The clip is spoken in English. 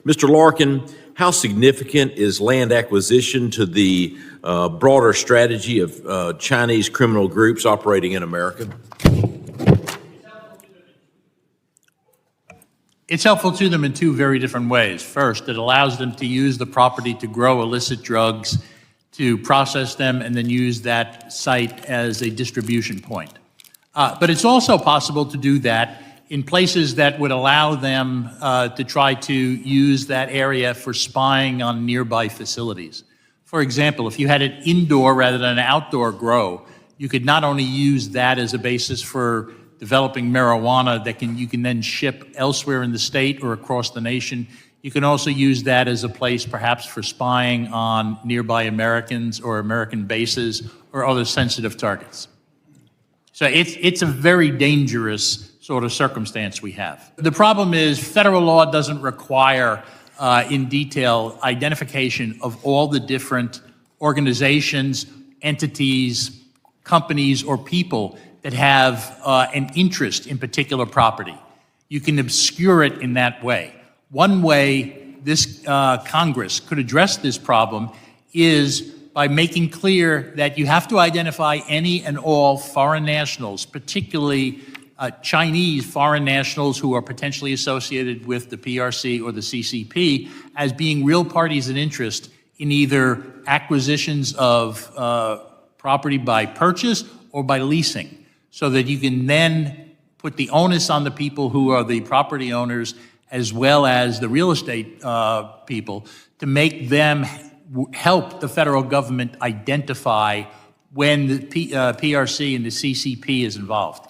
Mr. Larkin, how significant is land acquisition to the broader strategy of Chinese criminal groups operating in America? It's helpful to them in two very different ways. First, it allows them to use the property to grow illicit drugs, to process them, and then use that site as a distribution point. But it's also possible to do that in places that would allow them to try to use that area for spying on nearby facilities. For example, if you had an indoor rather than an outdoor grow, you could not only use that as a basis for developing marijuana that you can then ship elsewhere in the state or across the nation. You can also use that as a place perhaps for spying on nearby Americans or American bases or other sensitive targets. So it's a very dangerous sort of circumstance we have. The problem is federal law doesn't require in detail identification of all the different organizations, entities, companies, or people that have an interest in particular property. You can obscure it in that way. One way this Congress could address this problem is by making clear that you have to identify any and all foreign nationals, particularly Chinese foreign nationals who are potentially associated with the PRC or the CCP, as being real parties in interest in either acquisitions of property by purchase or by leasing, so that you can then put the onus on the people who are the property owners as well as the real estate people to make them help the federal government identify when the PRC and the CCP is involved.